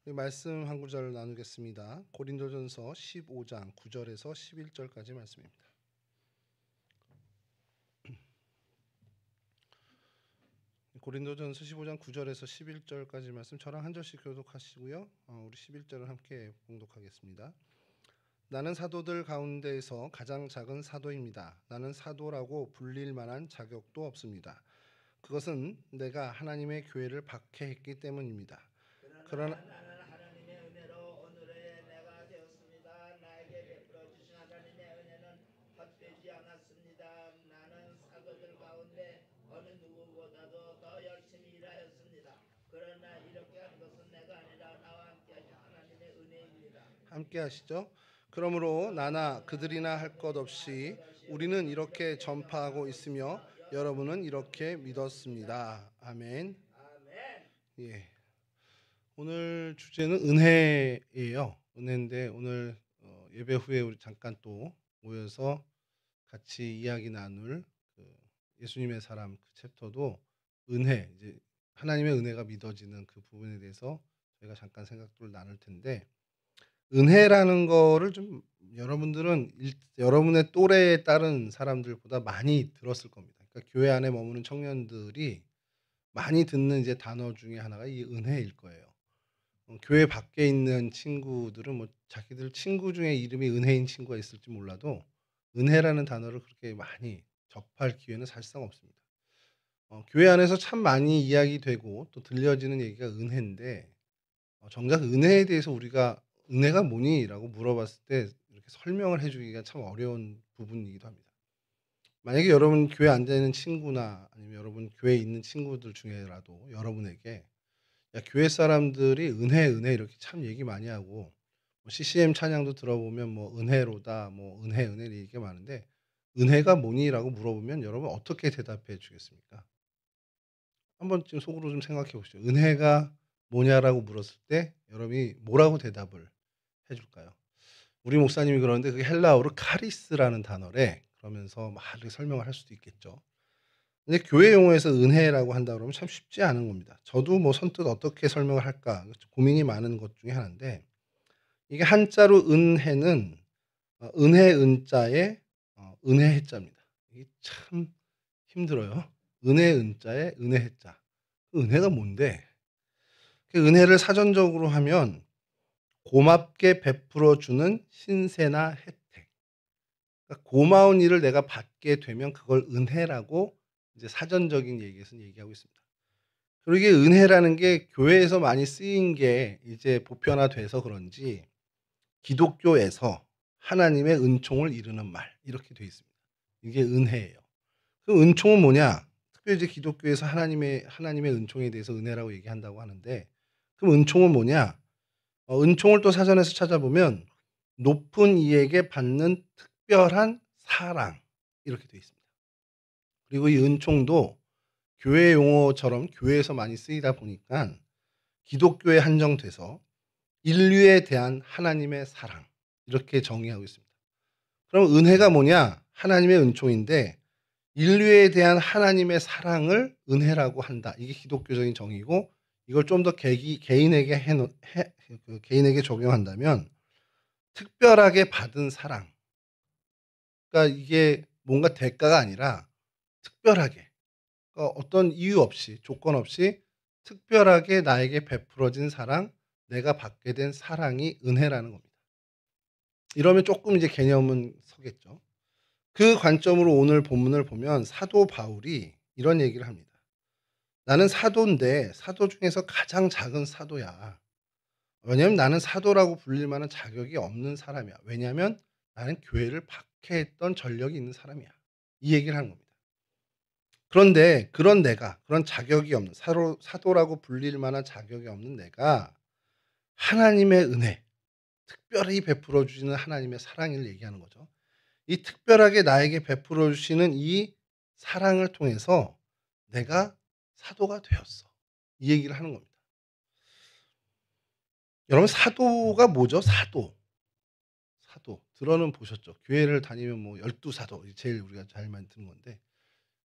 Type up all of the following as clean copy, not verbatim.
우리 말씀 한 구절 나누겠습니다. 고린도전서 15장 9절에서 11절까지 말씀입니다. 고린도전서 15장 9절에서 11절까지 말씀 저랑 한 절씩 교독하시고요. 우리 11절을 함께 봉독하겠습니다. 나는 사도들 가운데에서 가장 작은 사도입니다. 나는 사도라고 불릴 만한 자격도 없습니다. 그것은 내가 하나님의 교회를 박해했기 때문입니다. 그러나 나는 하나님의 은혜로 오늘의 내가 되었습니다. 나에게 베풀어 주신 하나님의 은혜는 헛되지 않았습니다. 나는 사도들 가운데 어느 누구보다도 더 열심히 일하였습니다. 그러나 이렇게 한 것은 내가 아니라 나와 함께 하신 하나님의 은혜입니다. 함께 하시죠. 그러므로 나나 그들이나 할 것 없이 우리는 이렇게 전파하고 있으며 여러분은 이렇게 믿었습니다. 아멘. 아멘. 예. 오늘 주제는 은혜예요. 은혜인데 오늘 예배 후에 우리 잠깐 또 모여서 같이 이야기 나눌 예수님의 사람 그 챕터도 은혜, 이제 하나님의 은혜가 믿어지는 그 부분에 대해서 저희가 잠깐 생각들을 나눌 텐데, 은혜라는 거를 좀 여러분들은 여러분의 또래에 따른 사람들보다 많이 들었을 겁니다. 그러니까 교회 안에 머무는 청년들이 많이 듣는 이제 단어 중에 하나가 이 은혜일 거예요. 교회 밖에 있는 친구들은 뭐 자기들 친구 중에 이름이 은혜인 친구가 있을지 몰라도 은혜라는 단어를 그렇게 많이 접할 기회는 사실상 없습니다. 교회 안에서 참 많이 이야기되고 또 들려지는 얘기가 은혜인데, 정작 은혜에 대해서 우리가 "은혜가 뭐니?"라고 물어봤을 때 이렇게 설명을 해 주기가 참 어려운 부분이기도 합니다. 만약에 여러분 교회 앉아 있는 친구나 아니면 여러분 교회에 있는 친구들 중에라도 여러분에게 "야, 교회 사람들이 은혜, 은혜 이렇게 참 얘기 많이 하고 뭐 CCM 찬양도 들어보면 뭐 은혜로다, 뭐 은혜, 은혜 얘기가 많은데 은혜가 뭐니?"라고 물어보면 여러분 어떻게 대답해 주겠습니까? 한번 좀 속으로 좀 생각해 보시죠. "은혜가 뭐냐?"라고 물었을 때 여러분이 뭐라고 대답을 해 줄까요? 우리 목사님이 그러는데 그게 헬라어로 카리스라는 단어래. 그러면서 막 이렇게 설명을 할 수도 있겠죠. 근데 교회 용어에서 은혜라고 한다 그러면 참 쉽지 않은 겁니다. 저도 뭐 선뜻 어떻게 설명을 할까 고민이 많은 것 중에 하나인데, 이게 한자로 은혜는 은혜 은자에 은혜 해자입니다. 이게 참 힘들어요. 은혜 은자에 은혜 해자. 그 은혜가 뭔데? 그 은혜를 사전적으로 하면 고맙게 베풀어 주는 신세나 혜택. 그러니까 고마운 일을 내가 받게 되면 그걸 은혜라고 이제 사전적인 얘기에서는 얘기하고 있습니다. 그리고 이게 은혜라는 게 교회에서 많이 쓰인 게 이제 보편화돼서 그런지 기독교에서 하나님의 은총을 이루는 말 이렇게 돼 있습니다. 이게 은혜예요. 그 은총은 뭐냐? 특별히 이제 기독교에서 하나님의 은총에 대해서 은혜라고 얘기한다고 하는데, 그럼 은총은 뭐냐? 은총을 또 사전에서 찾아보면 높은 이에게 받는 특별한 사랑 이렇게 돼 있습니다. 그리고 이 은총도 교회 용어처럼 교회에서 많이 쓰이다 보니까 기독교에 한정돼서 인류에 대한 하나님의 사랑 이렇게 정의하고 있습니다. 그럼 은혜가 뭐냐? 하나님의 은총인데 인류에 대한 하나님의 사랑을 은혜라고 한다. 이게 기독교적인 정의고, 이걸 좀 더 개인에게 개인에게 적용한다면 특별하게 받은 사랑. 그러니까 이게 뭔가 대가가 아니라 특별하게, 그러니까 어떤 이유 없이 조건 없이 특별하게 나에게 베풀어진 사랑, 내가 받게 된 사랑이 은혜라는 겁니다. 이러면 조금 이제 개념은 서겠죠. 그 관점으로 오늘 본문을 보면 사도 바울이 이런 얘기를 합니다. "나는 사도인데 사도 중에서 가장 작은 사도야. 왜냐하면 나는 사도라고 불릴 만한 자격이 없는 사람이야. 왜냐하면 나는 교회를 박해했던 전력이 있는 사람이야." 이 얘기를 하는 겁니다. 그런데 그런 내가, 그런 자격이 없는 사도라고 불릴 만한 자격이 없는 내가 하나님의 은혜, 특별히 베풀어 주시는 하나님의 사랑을 얘기하는 거죠. 이 특별하게 나에게 베풀어 주시는 이 사랑을 통해서 내가 사도가 되었어. 이 얘기를 하는 겁니다. 여러분, 사도가 뭐죠? 사도. 사도. 들어는 보셨죠? 교회를 다니면 뭐 열두 사도 제일 우리가 잘 많이 듣는 건데,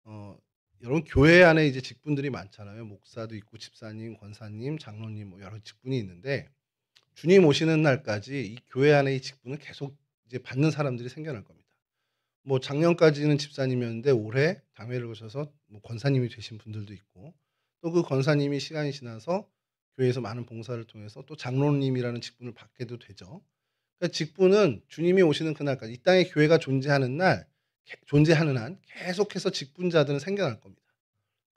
어 여러분 교회 안에 이제 직분들이 많잖아요. 목사도 있고 집사님, 권사님, 장로님 뭐 여러 직분이 있는데 주님 오시는 날까지 이 교회 안에 이 직분을 계속 이제 받는 사람들이 생겨날 겁니다. 뭐 작년까지는 집사님이었는데 올해 당회를 거셔서 뭐 권사님이 되신 분들도 있고, 또 그 권사님이 시간이 지나서 교회에서 많은 봉사를 통해서 또 장로님이라는 직분을 받게도 되죠. 그러니까 직분은 주님이 오시는 그날까지 이 땅에 교회가 존재하는 한 계속해서 직분자들은 생겨날 겁니다.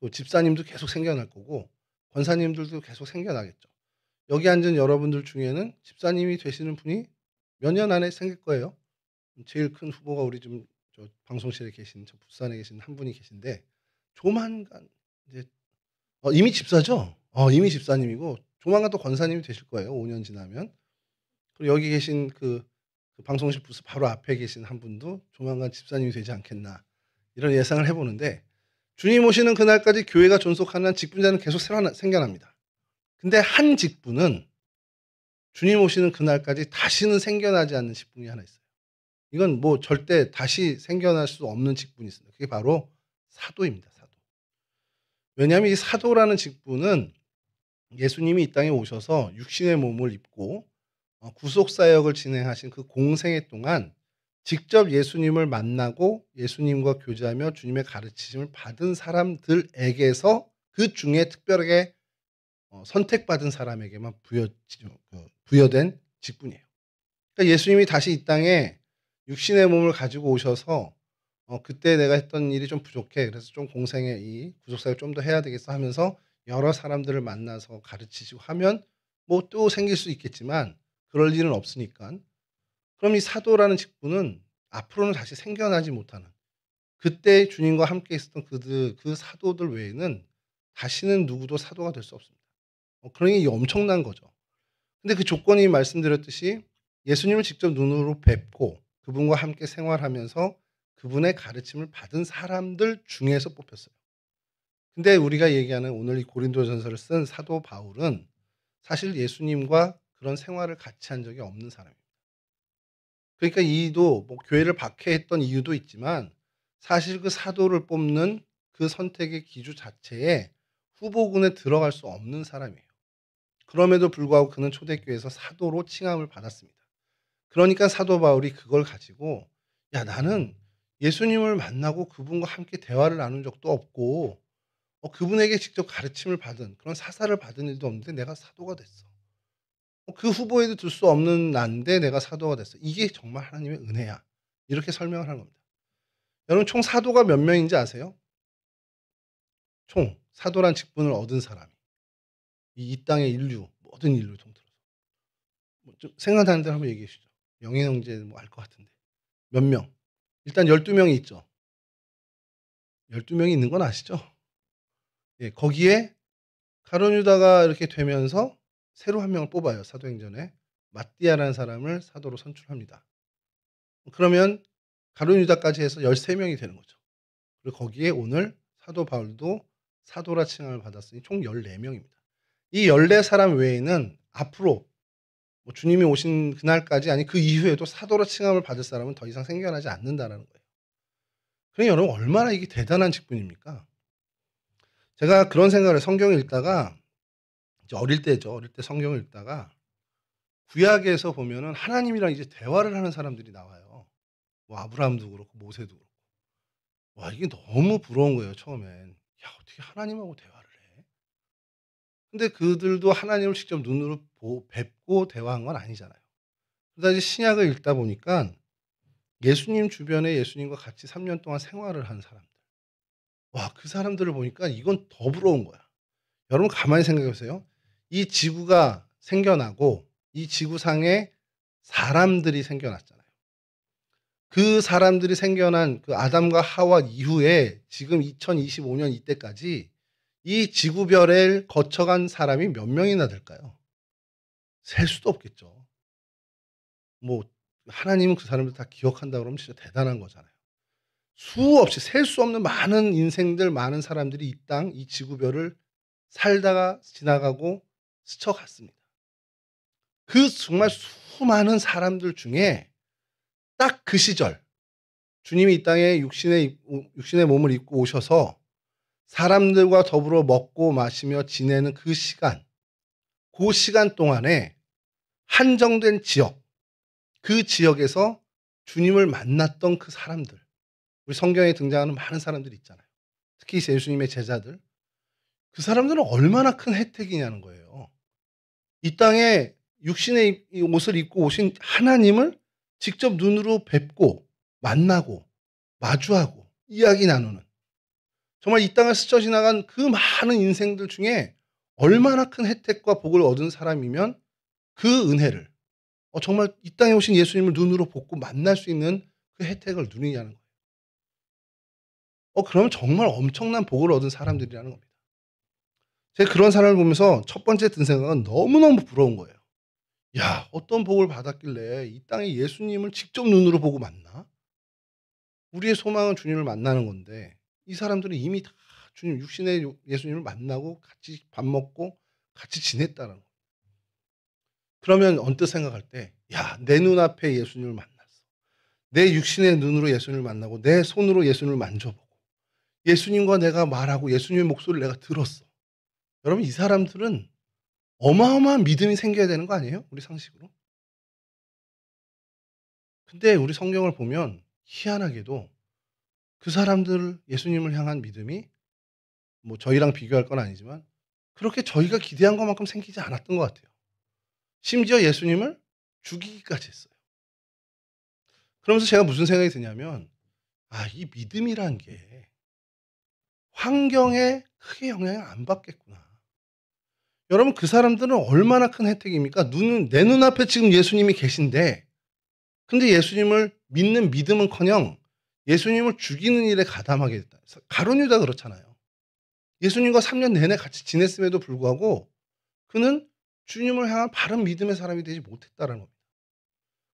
또 집사님도 계속 생겨날 거고 권사님들도 계속 생겨나겠죠. 여기 앉은 여러분들 중에는 집사님이 되시는 분이 몇 년 안에 생길 거예요. 제일 큰 후보가 우리 좀 저 방송실에 계신 저 부산에 계신 한 분이 계신데, 조만간 이제 이미 집사죠. 이미 집사님이고 조만간 또 권사님이 되실 거예요, 5년 지나면. 그리고 여기 계신 그 방송실 부스 바로 앞에 계신 한 분도 조만간 집사님이 되지 않겠나, 이런 예상을 해 보는데, 주님 오시는 그날까지 교회가 존속하는 한 직분자는 계속 생겨납니다. 근데 한 직분은 주님 오시는 그날까지 다시는 생겨나지 않는 직분이 하나 있어요. 이건 뭐 절대 다시 생겨날 수 없는 직분이 있습니다. 그게 바로 사도입니다. 사도. 왜냐하면 이 사도라는 직분은 예수님이 이 땅에 오셔서 육신의 몸을 입고 구속 사역을 진행하신 그 공생애 동안 직접 예수님을 만나고 예수님과 교제하며 주님의 가르치심을 받은 사람들에게서 그 중에 특별하게 선택받은 사람에게만 부여된 직분이에요. 그러니까 예수님이 다시 이 땅에 육신의 몸을 가지고 오셔서 그때 내가 했던 일이 좀 부족해, 그래서 좀 공생애 이 구속사역 좀 더 해야 되겠어 하면서 여러 사람들을 만나서 가르치시고 하면 뭐 또 생길 수 있겠지만 그럴 일은 없으니까, 그럼 이 사도라는 직분은 앞으로는 다시 생겨나지 못하는, 그때 주님과 함께 있었던 그 사도들 외에는 다시는 누구도 사도가 될 수 없습니다. 그러니 이게 엄청난 거죠. 근데 그 조건이 말씀드렸듯이 예수님을 직접 눈으로 뵙고 그분과 함께 생활하면서 그분의 가르침을 받은 사람들 중에서 뽑혔어요. 근데 우리가 얘기하는 오늘 이 고린도전서를 쓴 사도 바울은 사실 예수님과 그런 생활을 같이 한 적이 없는 사람입니다. 그러니까 이도 뭐 교회를 박해했던 이유도 있지만 사실 그 사도를 뽑는 그 선택의 기주 자체에 후보군에 들어갈 수 없는 사람이에요. 그럼에도 불구하고 그는 초대교회에서 사도로 칭함을 받았습니다. 그러니까 사도 바울이 그걸 가지고, 야, 나는 예수님을 만나고 그분과 함께 대화를 나눈 적도 없고 그분에게 직접 가르침을 받은 그런 사사를 받은 일도 없는데 내가 사도가 됐어. 그 후보에도 들 수 없는 난데 내가 사도가 됐어. 이게 정말 하나님의 은혜야. 이렇게 설명을 하는 겁니다. 여러분, 총 사도가 몇 명인지 아세요? 총 사도란 직분을 얻은 사람이 이 땅의 인류, 모든 인류 통틀어서 좀 생각나는 대로 한번 얘기해 주시죠. 영희 형제 뭐 알 것 같은데 몇 명? 일단 12명이 있죠. 12명이 있는 건 아시죠? 예, 거기에 가룟 유다가 이렇게 되면서 새로 한 명을 뽑아요. 사도행전에 마띠아라는 사람을 사도로 선출합니다. 그러면 가룟 유다까지 해서 13명이 되는 거죠. 그리고 거기에 오늘 사도 바울도 사도라 칭함을 받았으니 총 14명입니다. 이 14사람 외에는 앞으로 뭐 주님이 오신 그날까지, 아니 그 이후에도 사도라 칭함을 받을 사람은 더 이상 생겨나지 않는다라는 거예요. 그러니까 여러분, 얼마나 이게 대단한 직분입니까? 제가 그런 생각을 성경을 읽다가, 이제 어릴 때죠. 어릴 때 성경을 읽다가 구약에서 보면은 하나님이랑 이제 대화를 하는 사람들이 나와요. 뭐 아브라함도 그렇고 모세도 그렇고. 와, 이게 너무 부러운 거예요, 처음엔. 야, 어떻게 하나님하고 대화를 해? 근데 그들도 하나님을 직접 눈으로 뵙고 대화한 건 아니잖아요. 그러다 이제 신약을 읽다 보니까 예수님 주변에 예수님과 같이 3년 동안 생활을 한 사람들. 와, 그 사람들을 보니까 이건 더 부러운 거야. 여러분, 가만히 생각해 보세요. 이 지구가 생겨나고 이 지구상에 사람들이 생겨났잖아요. 그 사람들이 생겨난 그 아담과 하와 이후에 지금 2025년 이때까지 이 지구별을 거쳐간 사람이 몇 명이나 될까요? 셀 수도 없겠죠. 뭐 하나님은 그 사람들 다 기억한다 그러면 진짜 대단한 거잖아요. 수없이 셀 수 없는 많은 인생들, 많은 사람들이 이 땅, 이 지구별을 살다가 지나가고 스쳐갔습니다. 그 정말 수많은 사람들 중에 딱 그 시절 주님이 이 땅에 육신의 몸을 입고 오셔서 사람들과 더불어 먹고 마시며 지내는 그 시간 동안에 한정된 지역, 그 지역에서 주님을 만났던 그 사람들, 우리 성경에 등장하는 많은 사람들이 있잖아요. 특히 예수님의 제자들. 그 사람들은 얼마나 큰 혜택이냐는 거예요. 이 땅에 육신의 옷을 입고 오신 하나님을 직접 눈으로 뵙고 만나고 마주하고 이야기 나누는, 정말 이 땅을 스쳐 지나간 그 많은 인생들 중에 얼마나 큰 혜택과 복을 얻은 사람이면 그 은혜를, 정말 이 땅에 오신 예수님을 눈으로 보고 만날 수 있는 그 혜택을 누리냐는 거예요. 그러면 정말 엄청난 복을 얻은 사람들이라는 겁니다. 제가 그런 사람을 보면서 첫 번째 든 생각은 너무너무 부러운 거예요. 야, 어떤 복을 받았길래 이 땅에 예수님을 직접 눈으로 보고 만나? 우리의 소망은 주님을 만나는 건데 이 사람들은 이미 다 주님, 육신의 예수님을 만나고 같이 밥 먹고 같이 지냈다는 거예요. 그러면 언뜻 생각할 때, 야, 내 눈앞에 예수님을 만났어. 내 육신의 눈으로 예수님을 만나고 내 손으로 예수님을 만져보고 예수님과 내가 말하고 예수님의 목소리를 내가 들었어. 여러분, 이 사람들은 어마어마한 믿음이 생겨야 되는 거 아니에요? 우리 상식으로. 근데 우리 성경을 보면 희한하게도 그 사람들 예수님을 향한 믿음이 뭐 저희랑 비교할 건 아니지만 그렇게 저희가 기대한 것만큼 생기지 않았던 것 같아요. 심지어 예수님을 죽이기까지 했어요. 그러면서 제가 무슨 생각이 드냐면, 이 믿음이란 게 환경에 크게 영향을 안 받겠구나. 여러분, 그 사람들은 얼마나 큰 혜택입니까? 내 눈앞에 지금 예수님이 계신데, 근데 예수님을 믿는 믿음은커녕 예수님을 죽이는 일에 가담하게 됐다. 가룟 유다 그렇잖아요. 예수님과 3년 내내 같이 지냈음에도 불구하고 그는 주님을 향한 바른 믿음의 사람이 되지 못했다는 겁니다.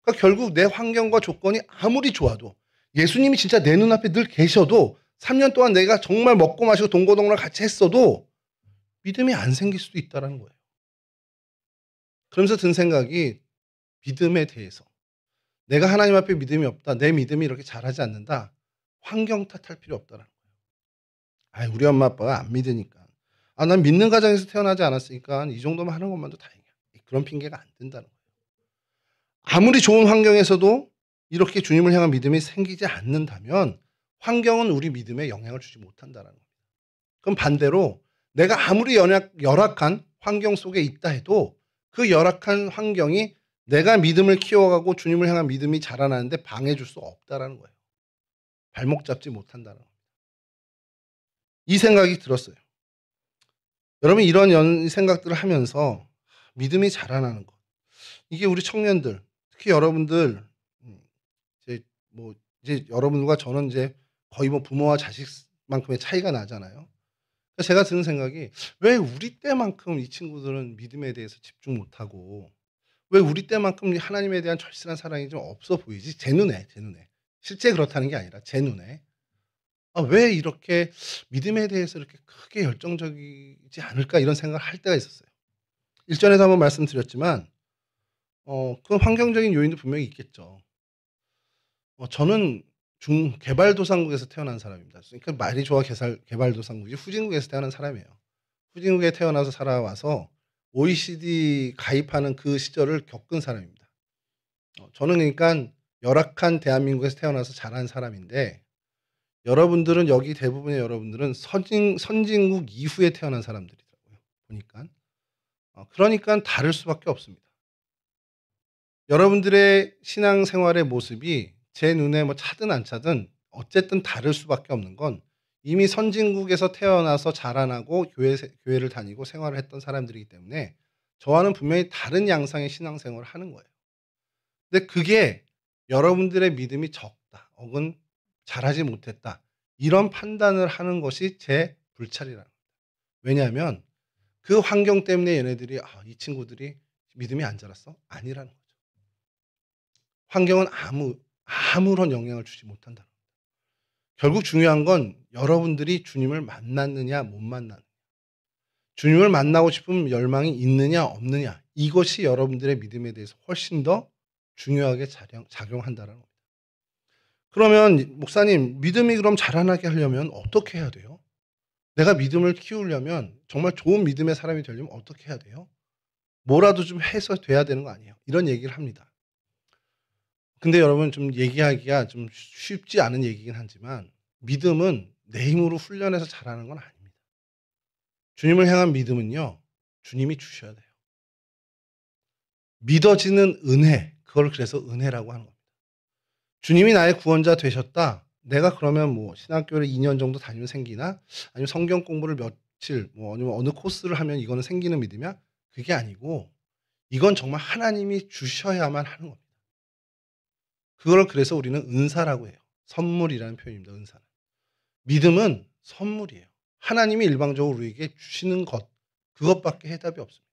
그러니까 결국 내 환경과 조건이 아무리 좋아도, 예수님이 진짜 내 눈앞에 늘 계셔도 3년 동안 내가 정말 먹고 마시고 동고동락 같이 했어도 믿음이 안 생길 수도 있다는 거예요. 그러면서 든 생각이, 믿음에 대해서 내가 하나님 앞에 믿음이 없다, 내 믿음이 이렇게 잘하지 않는다, 환경 탓할 필요 없다는 거예요. 우리 엄마 아빠가 안 믿으니까, 난 믿는 가정에서 태어나지 않았으니까 이 정도만 하는 것만도 다행이야, 그런 핑계가 안 된다는 거예요. 아무리 좋은 환경에서도 이렇게 주님을 향한 믿음이 생기지 않는다면 환경은 우리 믿음에 영향을 주지 못한다는 겁니다. 그럼 반대로 내가 아무리 열악한 환경 속에 있다 해도 그 열악한 환경이 내가 믿음을 키워가고 주님을 향한 믿음이 자라나는데 방해줄 수 없다는 거예요. 발목 잡지 못한다는 겁니다. 이 생각이 들었어요. 여러분, 이런 생각들을 하면서 믿음이 자라나는 것, 이게 우리 청년들, 특히 여러분들, 이제 여러분과 저는 이제 거의 부모와 자식만큼의 차이가 나잖아요. 그래서 제가 드는 생각이, 왜 우리 때만큼 이 친구들은 믿음에 대해서 집중 못하고, 왜 우리 때만큼 하나님에 대한 절실한 사랑이 좀 없어 보이지? 제 눈에. 실제 그렇다는 게 아니라 제 눈에. 왜 이렇게 믿음에 대해서 이렇게 크게 열정적이지 않을까, 이런 생각을 할 때가 있었어요. 일전에도 한번 말씀드렸지만 그 환경적인 요인도 분명히 있겠죠. 저는 개발도상국에서 태어난 사람입니다. 그러니까 말이 좋아 개발도상국이지 후진국에서 태어난 사람이에요. 후진국에 태어나서 살아와서 OECD 가입하는 그 시절을 겪은 사람입니다. 저는 그러니까 열악한 대한민국에서 태어나서 자란 사람인데, 여러분들은, 여기 대부분의 여러분들은 선진국 이후에 태어난 사람들이더라고요, 보니까. 그러니까 다를 수밖에 없습니다. 여러분들의 신앙생활의 모습이 제 눈에 차든 안 차든 어쨌든 다를 수밖에 없는 건, 이미 선진국에서 태어나서 자라나고 교회를 다니고 생활을 했던 사람들이기 때문에 저와는 분명히 다른 양상의 신앙생활을 하는 거예요. 근데 그게 여러분들의 믿음이 적다, 혹은 잘하지 못했다, 이런 판단을 하는 것이 제 불찰이라는 겁니다. 왜냐하면 그 환경 때문에 얘네들이 이 친구들이 믿음이 안 자랐어? 아니라는 거죠. 환경은 아무런 영향을 주지 못한다는 겁니다. 결국 중요한 건 여러분들이 주님을 만났느냐 못 만났느냐, 주님을 만나고 싶은 열망이 있느냐 없느냐, 이것이 여러분들의 믿음에 대해서 훨씬 더 중요하게 작용한다는 겁니다. 그러면 목사님, 믿음이 그럼 자라나게 하려면 어떻게 해야 돼요? 내가 믿음을 키우려면, 정말 좋은 믿음의 사람이 되려면 어떻게 해야 돼요? 뭐라도 좀 해서 돼야 되는 거 아니에요. 이런 얘기를 합니다. 근데 여러분 좀 얘기하기가 좀 쉽지 않은 얘기긴 하지만 믿음은 내 힘으로 훈련해서 잘하는 건 아닙니다. 주님을 향한 믿음은요. 주님이 주셔야 돼요. 믿어지는 은혜, 그걸 그래서 은혜라고 하는 겁니다. 주님이 나의 구원자 되셨다. 내가 그러면 뭐 신학교를 2년 정도 다니면 생기나? 아니면 성경 공부를 며칠 뭐 아니면 어느 코스를 하면 이거는 생기는 믿음이야? 그게 아니고 이건 정말 하나님이 주셔야만 하는 겁니다. 그걸 그래서 우리는 은사라고 해요. 선물이라는 표현입니다. 은사는. 믿음은 선물이에요. 하나님이 일방적으로 우리에게 주시는 것, 그것밖에 해답이 없습니다.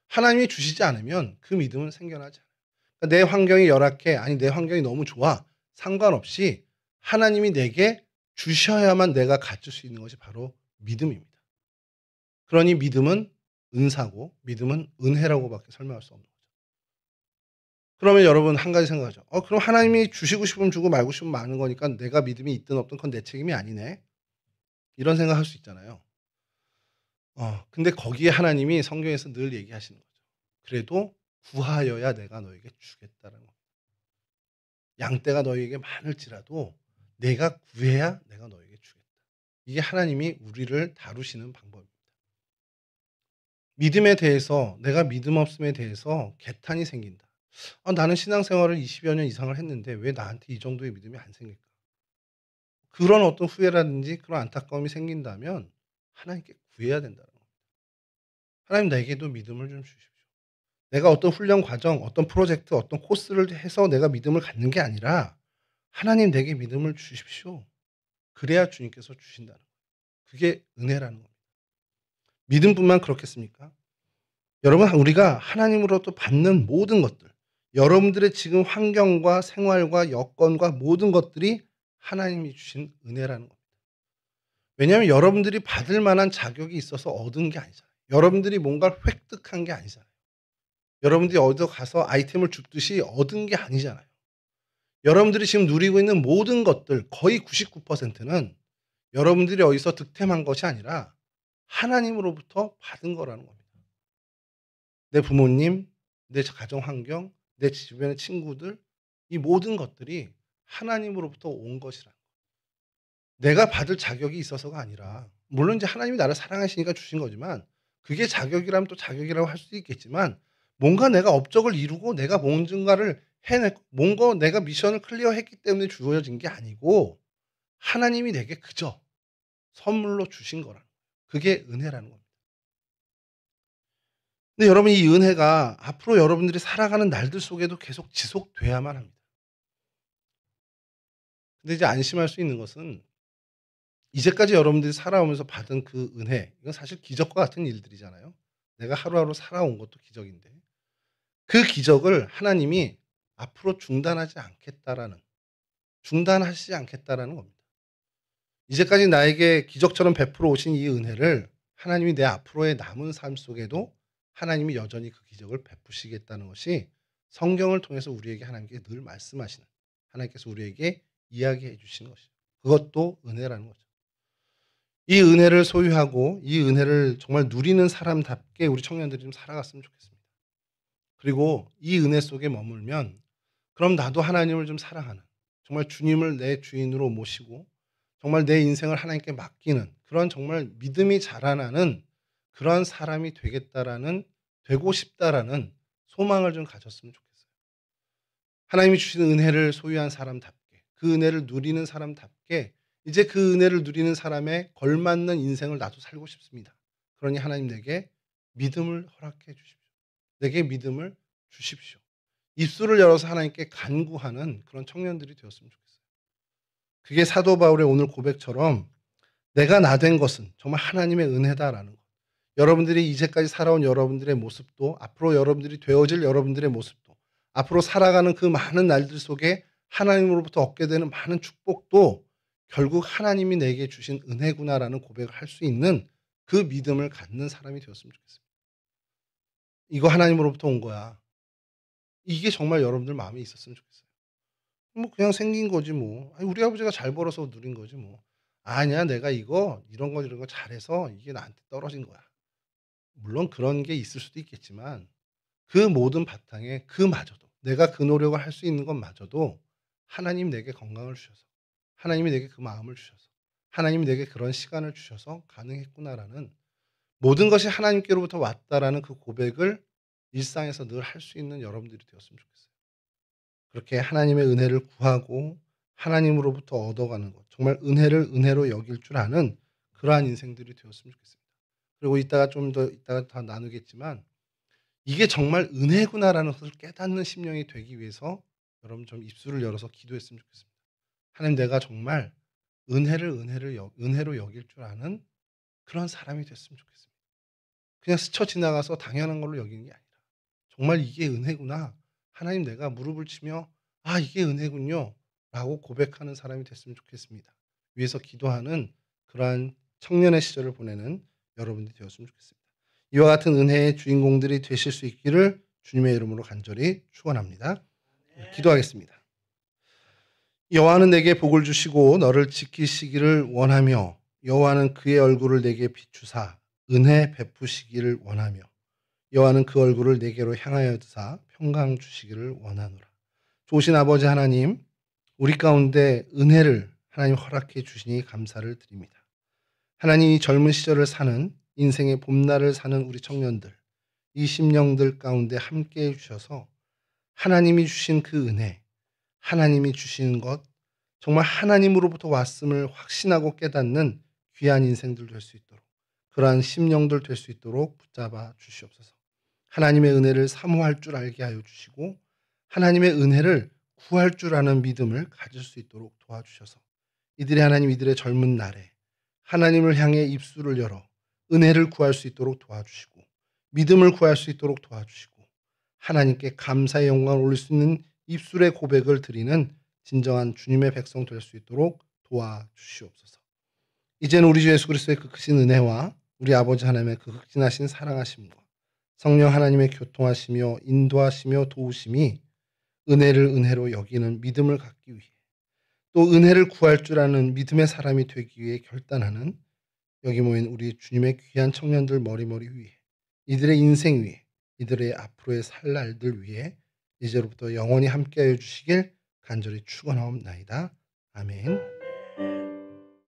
하나님이 주시지 않으면 그 믿음은 생겨나지 않아요. 그러니까 내 환경이 열악해, 아니 내 환경이 너무 좋아, 상관없이 하나님이 내게 주셔야만 내가 가질 수 있는 것이 바로 믿음입니다. 그러니 믿음은 은사고 믿음은 은혜라고밖에 설명할 수 없는 거죠. 그러면 여러분 한 가지 생각하죠. 그럼 하나님이 주시고 싶으면 주고 말고 싶으면 마는 거니까 내가 믿음이 있든 없든 그건 내 책임이 아니네. 이런 생각할 수 있잖아요. 근데 거기에 하나님이 성경에서 늘 얘기하시는 거죠. 그래도 구하여야 내가 너에게 주겠다는 겁니다. 양떼가 너에게 많을지라도 내가 구해야 내가 너에게 주겠다. 이게 하나님이 우리를 다루시는 방법입니다. 믿음에 대해서 내가 믿음 없음에 대해서 개탄이 생긴다. 나는 신앙생활을 20여 년 이상을 했는데 왜 나한테 이 정도의 믿음이 안 생길까? 그런 어떤 후회라든지 그런 안타까움이 생긴다면 하나님께 구해야 된다는 겁니다. 하나님 내게도 믿음을 좀 주십시오. 내가 어떤 훈련 과정, 어떤 프로젝트, 어떤 코스를 해서 내가 믿음을 갖는 게 아니라 하나님 내게 믿음을 주십시오. 그래야 주님께서 주신다는 거예요. 그게 은혜라는 겁니다. 믿음뿐만 그렇겠습니까? 여러분 우리가 하나님으로부터 받는 모든 것들, 여러분들의 지금 환경과 생활과 여건과 모든 것들이 하나님이 주신 은혜라는 겁니다. 왜냐하면 여러분들이 받을 만한 자격이 있어서 얻은 게 아니잖아요. 여러분들이 뭔가를 획득한 게 아니잖아요. 여러분들이 어디 가서 아이템을 줍듯이 얻은 게 아니잖아요. 여러분들이 지금 누리고 있는 모든 것들 거의 99%는 여러분들이 어디서 득템한 것이 아니라 하나님으로부터 받은 거라는 겁니다. 내 부모님, 내 가정 환경, 내 주변의 친구들 이 모든 것들이 하나님으로부터 온 것이라는 거예요. 내가 받을 자격이 있어서가 아니라 물론 이제 하나님이 나를 사랑하시니까 주신 거지만 그게 자격이라면 또 자격이라고 할 수도 있겠지만 뭔가 내가 업적을 이루고 내가 뭔가를 해냈고 뭔가 내가 미션을 클리어했기 때문에 주어진 게 아니고 하나님이 내게 그저 선물로 주신 거라는 거예요. 그게 은혜라는 겁니다. 근데 여러분 이 은혜가 앞으로 여러분들이 살아가는 날들 속에도 계속 지속돼야만 합니다. 근데 이제 안심할 수 있는 것은 이제까지 여러분들이 살아오면서 받은 그 은혜, 이건 사실 기적과 같은 일들이잖아요. 내가 하루하루 살아온 것도 기적인데 그 기적을 하나님이 앞으로 중단하시지 않겠다라는 겁니다. 이제까지 나에게 기적처럼 베풀어 오신 이 은혜를 하나님이 내 앞으로의 남은 삶 속에도 하나님이 여전히 그 기적을 베푸시겠다는 것이 성경을 통해서 우리에게 하나님께 늘 말씀하시는 하나님께서 우리에게 이야기해 주시는 것이죠. 그것도 은혜라는 거죠. 이 은혜를 소유하고 이 은혜를 정말 누리는 사람답게 우리 청년들이 좀 살아갔으면 좋겠습니다. 그리고 이 은혜 속에 머물면 그럼 나도 하나님을 좀 사랑하는 정말 주님을 내 주인으로 모시고 정말 내 인생을 하나님께 맡기는 그런 정말 믿음이 자라나는 그런 사람이 되고 싶다라는 소망을 좀 가졌으면 좋겠어요. 하나님이 주신 은혜를 소유한 사람답게 그 은혜를 누리는 사람답게 이제 그 은혜를 누리는 사람에 걸맞는 인생을 나도 살고 싶습니다. 그러니 하나님 내게 믿음을 허락해 주십시오. 내게 믿음을 주십시오. 입술을 열어서 하나님께 간구하는 그런 청년들이 되었으면 좋겠어요. 그게 사도 바울의 오늘 고백처럼 내가 나 된 것은 정말 하나님의 은혜다라는 것. 여러분들이 이제까지 살아온 여러분들의 모습도 앞으로 여러분들이 되어질 여러분들의 모습도 앞으로 살아가는 그 많은 날들 속에 하나님으로부터 얻게 되는 많은 축복도 결국 하나님이 내게 주신 은혜구나라는 고백을 할 수 있는 그 믿음을 갖는 사람이 되었으면 좋겠습니다. 이거 하나님으로부터 온 거야. 이게 정말 여러분들 마음에 있었으면 좋겠어요. 뭐 그냥 생긴 거지 뭐. 아니 우리 아버지가 잘 벌어서 누린 거지 뭐. 아니야 내가 이거 이런 거 잘해서 이게 나한테 떨어진 거야. 물론 그런 게 있을 수도 있겠지만 그 모든 바탕에 그마저도 내가 그 노력을 할 수 있는 것마저도 하나님 내게 건강을 주셔서 하나님이 내게 그 마음을 주셔서 하나님이 내게 그런 시간을 주셔서 가능했구나라는 모든 것이 하나님께로부터 왔다라는 그 고백을 일상에서 늘 할 수 있는 여러분들이 되었으면 좋겠어요. 그렇게 하나님의 은혜를 구하고 하나님으로부터 얻어가는 것, 정말 은혜를 은혜로 여길 줄 아는 그러한 인생들이 되었으면 좋겠습니다. 그리고 이따가 좀 더 이따가 더 나누겠지만 이게 정말 은혜구나라는 것을 깨닫는 심령이 되기 위해서 여러분 좀 입술을 열어서 기도했으면 좋겠습니다. 하나님, 내가 정말 은혜로 여길 줄 아는 그런 사람이 됐으면 좋겠습니다. 그냥 스쳐 지나가서 당연한 걸로 여기는 게 아니라 정말 이게 은혜구나. 하나님, 내가 무릎을 치며 아 이게 은혜군요. 라고 고백하는 사람이 됐으면 좋겠습니다. 위해서 기도하는 그러한 청년의 시절을 보내는 여러분들이 되었으면 좋겠습니다. 이와 같은 은혜의 주인공들이 되실 수 있기를 주님의 이름으로 간절히 축원합니다. 기도하겠습니다. 여호와는 내게 복을 주시고 너를 지키시기를 원하며 여호와는 그의 얼굴을 내게 비추사 은혜 베푸시기를 원하며 여호와는 그 얼굴을 내게로 향하여 드사 평강 주시기를 원하노라. 좋으신 아버지 하나님, 우리 가운데 은혜를 하나님 허락해 주시니 감사를 드립니다. 하나님, 이 젊은 시절을 사는 인생의 봄날을 사는 우리 청년들, 이 심령들 가운데 함께해 주셔서 하나님이 주신 그 은혜, 하나님이 주신 것, 정말 하나님으로부터 왔음을 확신하고 깨닫는 귀한 인생들 될 수 있도록, 그러한 심령들 될 수 있도록 붙잡아 주시옵소서. 하나님의 은혜를 사모할 줄 알게 하여 주시고 하나님의 은혜를 구할 줄 아는 믿음을 가질 수 있도록 도와주셔서 이들의 하나님, 이들의 젊은 날에 하나님을 향해 입술을 열어 은혜를 구할 수 있도록 도와주시고 믿음을 구할 수 있도록 도와주시고 하나님께 감사의 영광을 올릴 수 있는 입술의 고백을 드리는 진정한 주님의 백성 될 수 있도록 도와주시옵소서. 이제는 우리 주 예수 그리스도의 그 크신 은혜와 우리 아버지 하나님의 그 극진하신 사랑하심과 성령 하나님의 교통하시며 인도하시며 도우심이 은혜를 은혜로 여기는 믿음을 갖기 위해 또 은혜를 구할 줄 아는 믿음의 사람이 되기 위해 결단하는 여기 모인 우리 주님의 귀한 청년들 머리머리 위에 이들의 인생 위에 이들의 앞으로의 살 날들 위에 이제로부터 영원히 함께하여 주시길 간절히 축원하옵나이다. 아멘.